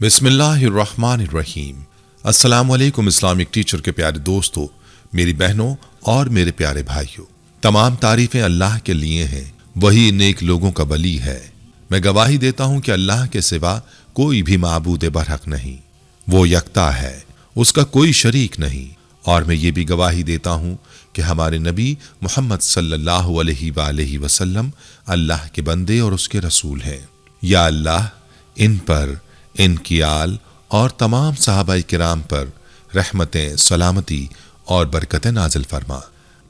बिस्मिल्लाहिर्रहमानिर्रहीम। अस्सलाम वालेकुम इस्लामिक टीचर के प्यारे दोस्तों, मेरी बहनों और मेरे प्यारे भाइयों, तमाम तारीफें अल्लाह के लिए हैं। वही नेक लोगों का वली है। मैं गवाही देता हूं कि अल्लाह के सिवा कोई भी माबूद बरहक नहीं, वो यकता है, उसका कोई शरीक नहीं। और मैं ये भी गवाही देता हूं कि हमारे नबी मोहम्मद सल्लल्लाहु अलैहि वसल्लम अल्लाह के बंदे और उसके रसूल हैं। या अल्लाह इन पर, इनकी आल और तमाम सहाबाए किराम पर रहमतें, सलामती और बरकतें नाजिल फरमा।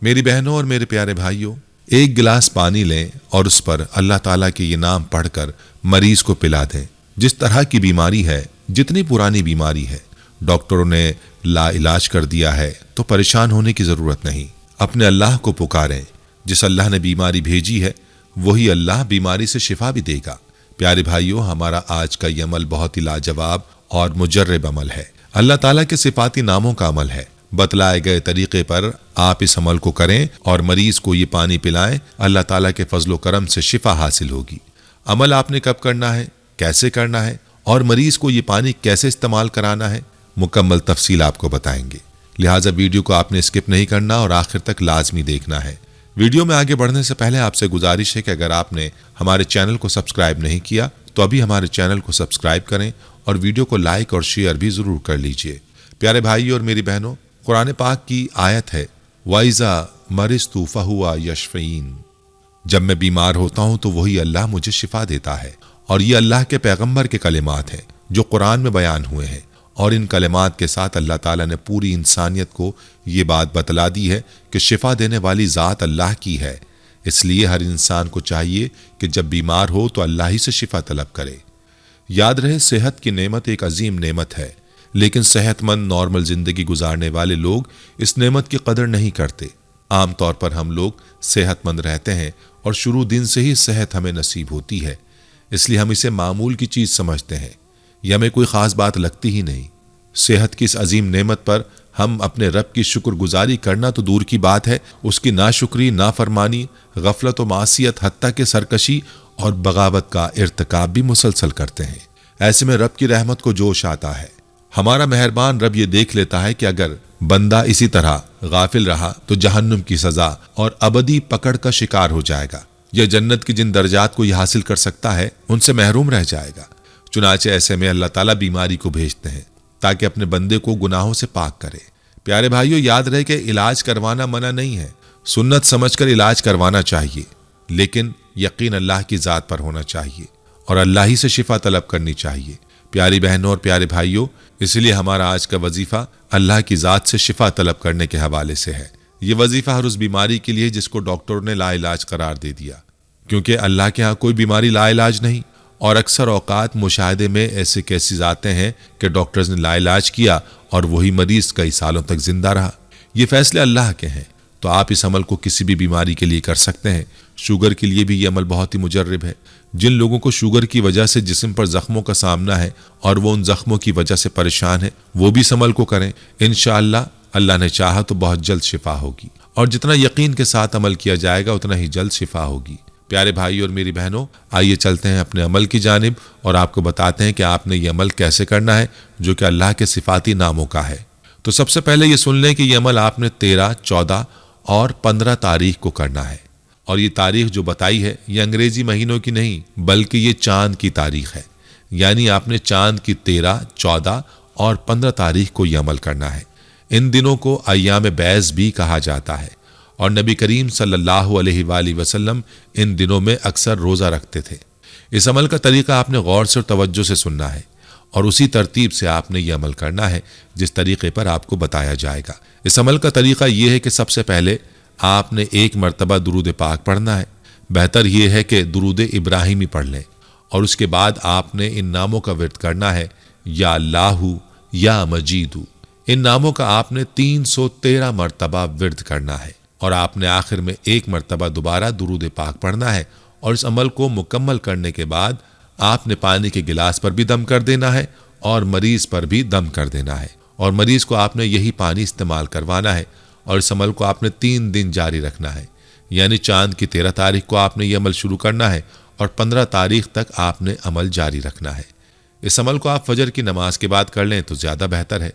मेरी बहनों और मेरे प्यारे भाइयों, एक गिलास पानी लें और उस पर अल्लाह ताला के ये नाम पढ़कर मरीज को पिला दें। जिस तरह की बीमारी है, जितनी पुरानी बीमारी है, डॉक्टरों ने ला इलाज कर दिया है, तो परेशान होने की जरूरत नहीं। अपने अल्लाह को पुकारें। जिस अल्लाह ने बीमारी भेजी है, वही अल्लाह बीमारी से शिफा भी देगा। प्यारे भाइयों, हमारा आज का ये अमल बहुत ही लाजवाब और मुजर्रब अमल है। अल्लाह ताला के सिफाती नामों का अमल है। बतलाए गए तरीके पर आप इस अमल को करें और मरीज को ये पानी पिलाएं। अल्लाह ताला के फजलो करम से शिफा हासिल होगी। अमल आपने कब करना है, कैसे करना है और मरीज को ये पानी कैसे इस्तेमाल कराना है, मुकम्मल तफसील आपको बताएंगे। लिहाजा वीडियो को आपने स्किप नहीं करना और आखिर तक लाजमी देखना है। वीडियो में आगे बढ़ने से पहले आपसे गुजारिश है कि अगर आपने हमारे चैनल को सब्सक्राइब नहीं किया तो अभी हमारे चैनल को सब्सक्राइब करें और वीडियो को लाइक और शेयर भी जरूर कर लीजिए। प्यारे भाइयों और मेरी बहनों, कुरान पाक की आयत है, वाइजा मरिस्तु फहुवा यशफीन। जब मैं बीमार होता हूं तो वही अल्लाह मुझे शिफा देता है। और ये अल्लाह के पैगंबर के कलिमात हैं जो कुरान में बयान हुए हैं। और इन कलिमात के साथ अल्लाह ताला ने पूरी इंसानियत को ये बात बतला दी है कि शिफा देने वाली ज़ात अल्लाह की है। इसलिए हर इंसान को चाहिए कि जब बीमार हो तो अल्लाह ही से शिफा तलब करे। याद रहे, सेहत की नेमत एक अजीम नेमत है, लेकिन सेहतमंद नॉर्मल जिंदगी गुजारने वाले लोग इस नेमत की कदर नहीं करते। आम तौर पर हम लोग सेहतमंद रहते हैं और शुरू दिन से ही सेहत हमें नसीब होती है, इसलिए हम इसे मामूल की चीज़ समझते हैं। यह हमें कोई ख़ास बात लगती ही नहीं। सेहत की इस अजीम नेमत पर हम अपने रब की शुक्रगुजारी करना तो दूर की बात है, उसकी नाशुक्री, नाफरमानी, गफलत व मासियत, हत्ता के सरकशी और बगावत का इर्तिकाब भी मुसलसल करते हैं। ऐसे में रब की रहमत को जोश आता है। हमारा मेहरबान रब ये देख लेता है कि अगर बंदा इसी तरह गाफिल रहा तो जहन्नुम की सजा और अबदी पकड़ का शिकार हो जाएगा। यह जन्नत की जिन दर्जात को यह हासिल कर सकता है, उनसे महरूम रह जाएगा। चुनाचे ऐसे में अल्लाह ताला बीमारी को भेजते हैं ताकि अपने बंदे को गुनाहों से पाक करे। प्यारे भाइयों, याद रहे कि इलाज करवाना मना नहीं है। सुन्नत समझकर इलाज करवाना चाहिए, लेकिन यकीन अल्लाह की ज़ात पर होना चाहिए और अल्लाह ही से शिफा तलब करनी चाहिए। प्यारी बहनों और प्यारे भाइयों, इसलिए हमारा आज का वजीफा अल्लाह की ज़ात से शिफा तलब करने के हवाले से है। ये वजीफा हर उस बीमारी के लिए जिसको डॉक्टरों ने लाइलाज करार दे दिया, क्योंकि अल्लाह के यहाँ कोई बीमारी लाइलाज नहीं। और अक्सर औकात मुशाहिदे में ऐसे केसेस आते हैं कि डॉक्टर्स ने लाइलाज किया और वही मरीज कई सालों तक जिंदा रहा। ये फैसले अल्लाह के हैं, तो आप इस अमल को किसी भी बीमारी के लिए कर सकते हैं। शुगर के लिए भी ये अमल बहुत ही मुजर्रब है। जिन लोगों को शुगर की वजह से जिस्म पर जख्मों का सामना है और वो उन जख्मों की वजह से परेशान है, वो भी इस अमल को करें। इंशाअल्लाह अल्लाह ने चाहा तो बहुत जल्द शिफा होगी, और जितना यकीन के साथ अमल किया जाएगा उतना ही जल्द शिफा होगी। प्यारे भाई और मेरी बहनों, आइए चलते हैं अपने अमल की जानिब और आपको बताते हैं कि आपने ये अमल कैसे करना है, जो कि अल्लाह के सिफाती नामों का है। तो सबसे पहले ये सुन लें कि ये अमल आपने 13, 14 और 15 तारीख को करना है। और ये तारीख जो बताई है, ये अंग्रेजी महीनों की नहीं, बल्कि ये चांद की तारीख है। यानी आपने चांद की 13, 14 और 15 तारीख को ये अमल करना है। इन दिनों को अय्याम बैज़ भी कहा जाता है और नबी करीम सल्लल्लाहु अलैहि वसल्लम इन दिनों में अक्सर रोज़ा रखते थे। इस अमल का तरीका आपने गौर से और तवज्जो से सुनना है और उसी तरतीब से आपने ये अमल करना है जिस तरीके पर आपको बताया जाएगा। इस अमल का तरीका ये है कि सबसे पहले आपने 1 मरतबा दुरूद पाक पढ़ना है। बेहतर ये है कि दुरूद इब्राहिमी पढ़ लें और उसके बाद आपने इन नामों का विर्द करना है, या अल्लाहु, या मजीदु। इन नामों का आपने 313 मरतबा विर्द करना है और आपने आखिर में 1 मरतबा दोबारा दुरूद पाक पढ़ना है। और इस अमल को मुकम्मल करने के बाद आपने पानी के गिलास पर भी दम कर देना है और मरीज पर भी दम कर देना है और मरीज को आपने यही पानी इस्तेमाल करवाना है। और इस अमल को आपने 3 दिन जारी रखना है। यानी चांद की 13 तारीख को आपने ये अमल शुरू करना है और 15 तारीख तक आपने अमल जारी रखना है। اس عمل کو آپ فجر کی نماز کے بعد کر لیں تو زیادہ بہتر ہے،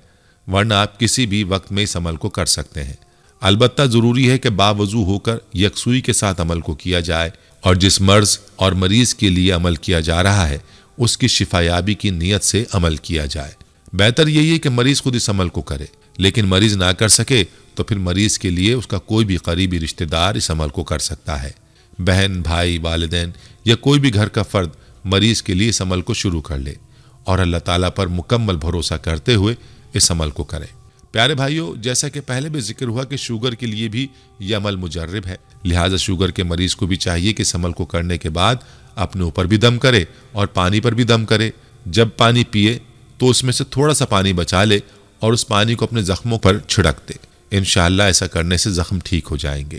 ورنہ آپ کسی بھی وقت میں اس عمل کو کر سکتے ہیں۔ البتہ ضروری ہے کہ باوضو ہو کر یکسوئی کے ساتھ عمل کو کیا جائے، اور جس مرض اور مریض کے لیے عمل کیا جا رہا ہے اس کی شفا یابی کی نیت سے عمل کیا جائے۔ بہتر یہی ہے کہ مریض خود اس عمل کو کرے، لیکن مریض نہ کر سکے تو پھر مریض کے لیے اس کا کوئی بھی قریبی رشتہ دار اس عمل کو کر سکتا ہے۔ بہن، بھائی، والدین یا کوئی بھی گھر کا فرد مریض کے لیے اس عمل کو شروع کر لے اور اللہ تعالیٰ پر مکمل بھروسہ کرتے ہوئے اس عمل کو کریں۔ پیارے بھائیوں، جیسا کہ پہلے بھی ذکر ہوا کہ شوگر کے لیے بھی یہ عمل مجرب ہے، لہٰذا شوگر کے مریض کو بھی چاہیے کہ اس عمل کو کرنے کے بعد اپنے اوپر بھی دم کرے اور پانی پر بھی دم کرے۔ جب پانی پیے تو اس میں سے تھوڑا سا پانی بچا لے اور اس پانی کو اپنے زخموں پر چھڑک دے۔ انشاءاللہ ایسا کرنے سے زخم ٹھیک ہو جائیں گے۔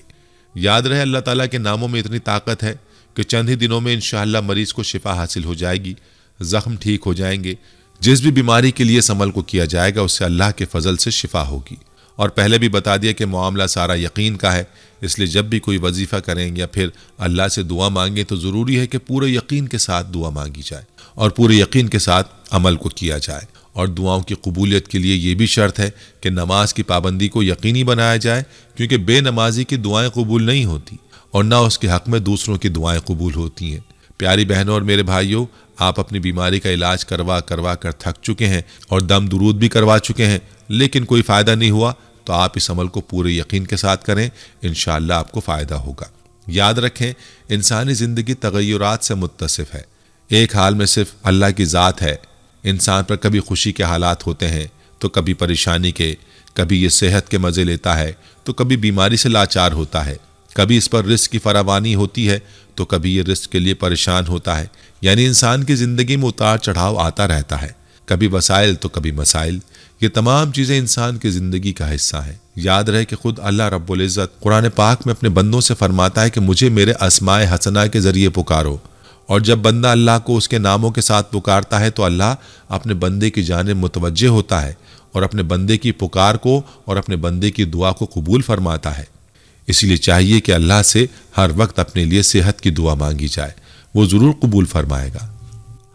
یاد رہے اللہ تعالیٰ کے ناموں میں اتنی طاقت ہے کہ چند ہی دنوں میں انشاءاللہ مریض کو شفا حاصل ہو جائے گی، زخم ٹھیک ہو جائیں گے۔ جس بھی بیماری کے لیے اس عمل کو کیا جائے گا اس سے اللہ کے فضل سے شفا ہوگی۔ اور پہلے بھی بتا دیا کہ معاملہ سارا یقین کا ہے، اس لیے جب بھی کوئی وظیفہ کریں یا پھر اللہ سے دعا مانگیں تو ضروری ہے کہ پورے یقین کے ساتھ دعا مانگی جائے اور پورے یقین کے ساتھ عمل کو کیا جائے۔ اور دعاؤں کی قبولیت کے لیے یہ بھی شرط ہے کہ نماز کی پابندی کو یقینی بنایا جائے، کیونکہ بے نمازی کی دعائیں قبول نہیں ہوتی اور نہ اس کے حق میں دوسروں کی دعائیں قبول ہوتی ہیں۔ پیاری بہنوں اور میرے بھائیوں، آپ اپنی بیماری کا علاج کروا کر تھک چکے ہیں اور دم درود بھی کروا چکے ہیں، لیکن کوئی فائدہ نہیں ہوا، تو آپ اس عمل کو پورے یقین کے ساتھ کریں، انشاءاللہ آپ کو فائدہ ہوگا۔ یاد رکھیں، انسانی زندگی تغیرات سے متصف ہے۔ ایک حال میں صرف اللہ کی ذات ہے۔ انسان پر کبھی خوشی کے حالات ہوتے ہیں تو کبھی پریشانی کے، کبھی یہ صحت کے مزے لیتا ہے تو کبھی بیماری سے لاچار ہوتا ہے، کبھی اس پر رزق کی فراوانی ہوتی ہے تو کبھی یہ رزق کے لیے پریشان ہوتا ہے۔ یعنی انسان کی زندگی میں اتار چڑھاؤ آتا رہتا ہے، کبھی وسائل تو کبھی مسائل۔ یہ تمام چیزیں انسان کی زندگی کا حصہ ہیں۔ یاد رہے کہ خود اللہ رب العزت قرآن پاک میں اپنے بندوں سے فرماتا ہے کہ مجھے میرے اسماء حسنہ کے ذریعے پکارو، اور جب بندہ اللہ کو اس کے ناموں کے ساتھ پکارتا ہے تو اللہ اپنے بندے کی جانب متوجہ ہوتا ہے اور اپنے بندے کی پکار کو اور اپنے بندے کی دعا کو قبول فرماتا ہے۔ اسی لیے چاہیے کہ اللہ سے ہر وقت اپنے لیے صحت کی دعا مانگی جائے، وہ ضرور قبول فرمائے گا۔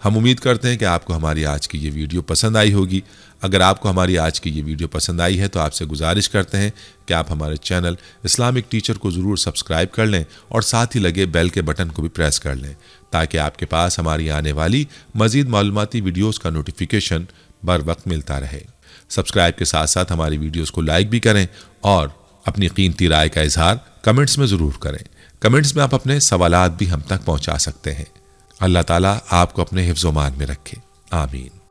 ہم امید کرتے ہیں کہ آپ کو ہماری آج کی یہ ویڈیو پسند آئی ہوگی۔ اگر آپ کو ہماری آج کی یہ ویڈیو پسند آئی ہے تو آپ سے گزارش کرتے ہیں کہ آپ ہمارے چینل اسلامک ٹیچر کو ضرور سبسکرائب کر لیں اور ساتھ ہی لگے بیل کے بٹن کو بھی پریس کر لیں، تاکہ آپ کے پاس ہماری آنے والی مزید معلوماتی ویڈیوز کا نوٹیفیکیشن بر وقت ملتا رہے۔ سبسکرائب کے ساتھ ساتھ ہماری ویڈیوز کو لائک بھی کریں اور اپنی قیمتی رائے کا اظہار کمنٹس میں ضرور کریں۔ کمنٹس میں آپ اپنے سوالات بھی ہم تک پہنچا سکتے ہیں۔ اللہ تعالیٰ آپ کو اپنے حفظ و امان میں رکھے، آمین۔